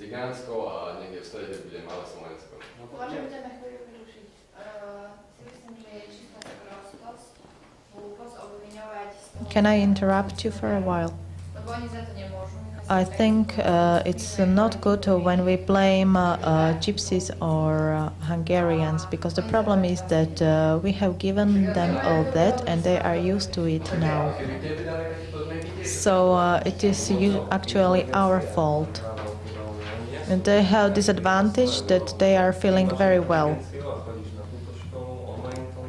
Cigánsko a niekde v strede bude malé Slovensko. Môžem ťa na chvíľu vyrušiť. Si myslím, že je čistá sprostosť, hlúposť obviňovať z toho... Can I interrupt you for a while? Lebo oni za to nemôžu. I think it's not good when we blame gypsies or Hungarians, because the problem is that we have given them all that and they are used to it now. So it is actually our fault. And they have this advantage that they are feeling very well.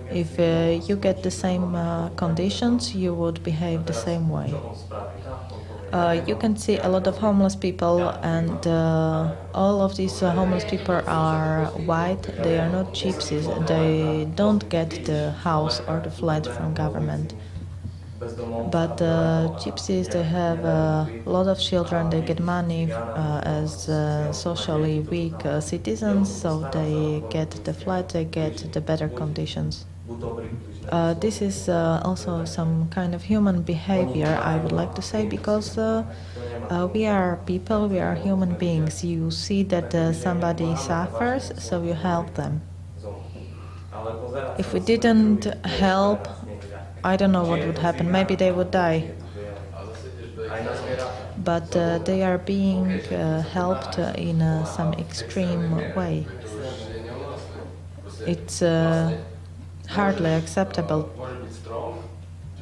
If you get the same conditions, you would behave the same way. You can see a lot of homeless people, and all of these homeless people are white. They are not gypsies. They don't get the house or the flat from government. But gypsies, they have a lot of children. They get money as socially weak citizens, so they get the flat, they get the better conditions. This is also some kind of human behavior, I would like to say, because we are people, we are human beings. You see that somebody suffers, so you help them. If we didn't help, I don't know what would happen. Maybe they would die. But they are being helped in some extreme way. It's hardly acceptable.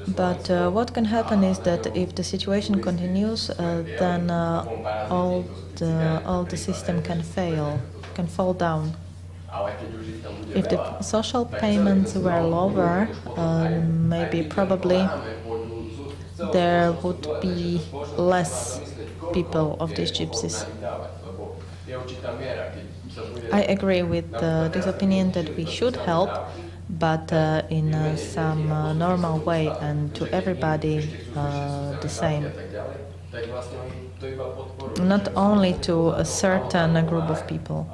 But what can happen is that if the situation continues, then all the system can fail, can fall down. If the social payments were lower, maybe probably there would be less people of these gypsies. I agree with this opinion that we should help, but in some normal way and to everybody the same. Not only to a certain group of people.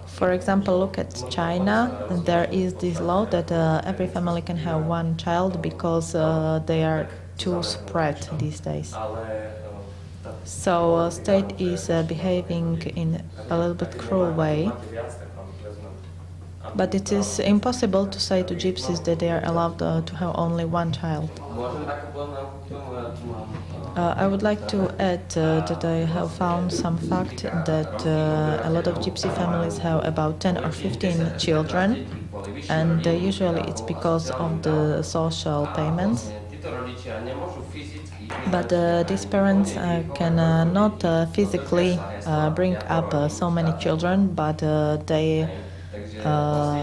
For example, look at China. There is this law that every family can have one child because they are too spread these days. So state is behaving in a little bit cruel way. But it is impossible to say to gypsies that they are allowed to have only one child. I would like to add that I have found some fact that a lot of gypsy families have about 10 or 15 children, and usually it's because of the social payments. But these parents can not physically bring up so many children, but they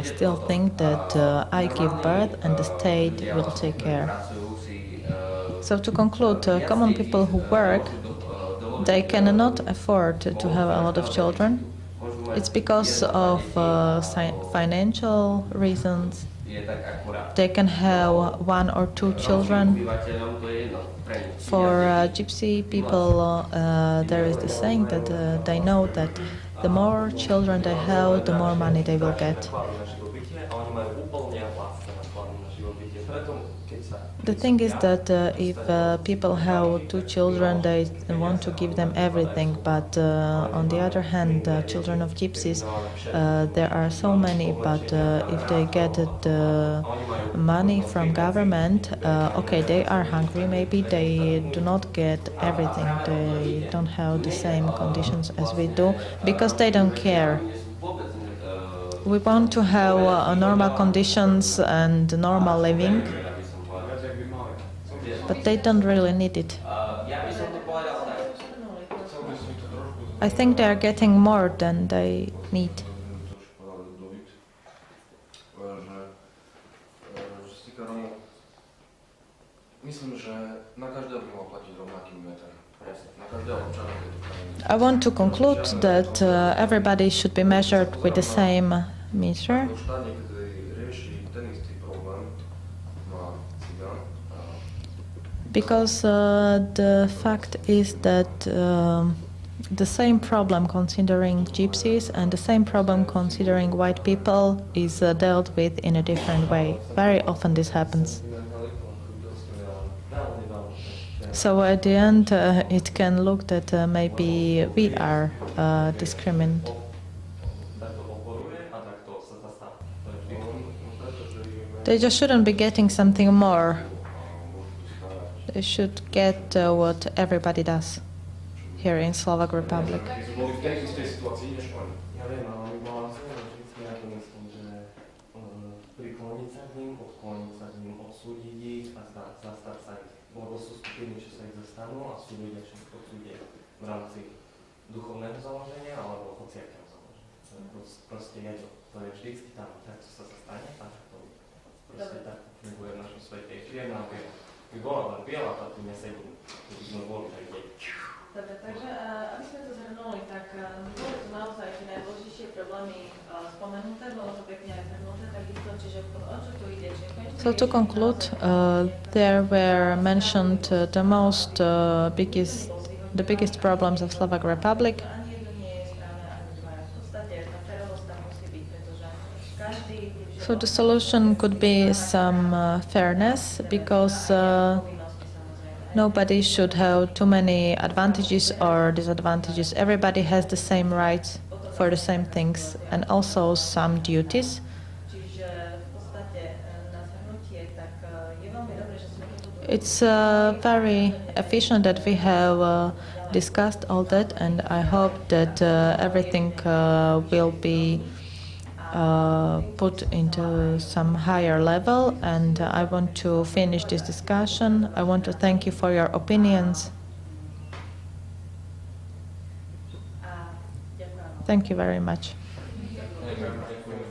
still think that I give birth and the state will take care. So to conclude, common people who work, they cannot afford to have a lot of children. It's because of financial reasons. They can have 1 or 2 children. For gypsy people, there is the saying that they know that the more children they have, the more money they will get. The thing is that if people have 2 children, they want to give them everything, but on the other hand, children of gypsies, there are so many, but if they get the money from government, okay, they are hungry, maybe they do not get everything, they don't have the same conditions as we do, because they don't care. We want to have normal conditions and normal living, but they don't really need it. I think they are getting more than they need. I want to conclude that everybody should be measured with the same meter. Because the fact is that the same problem considering gypsies and the same problem considering white people is dealt with in a different way. Very often this happens. So at the end, it can look that maybe we are discriminated. They just shouldn't be getting something more. They should get what everybody does here in Slovak Republic. Boli v tej istej situácii než oni. Ja viem, ale my bola vždycky na to myslím, že prikloniť sa k ním, odkloniť sa k ním, odsúdiť ich a zastať sa ich. Lebo sú skupiny, čo sa ich zastanú a sú ľudia, čo ich odsúdia v rámci duchovného založenia alebo hociakého založenia. Proste je to je vždycky tam, tak čo sa stane, tak to proste tak funguje v našom svete. Čierna a biela. By bola len biela, tak tu nesedím. Tu by sme boli tak deť. Dobre, takže aby sme to zhrnuli, tak boli tu naozaj tie najdôležitejšie problémy spomenuté, bolo to pekne aj zhrnuté, takisto, čiže o čo tu ide? So to conclude, there were mentioned the biggest problems of Slovak Republic. So the solution could be some fairness, because nobody should have too many advantages or disadvantages. Everybody has the same rights for the same things and also some duties. It's very efficient that we have discussed all that, and I hope that everything will be put into some higher level, and I want to finish this discussion. I want to thank you for your opinions. Thank you very much. Ďakujem.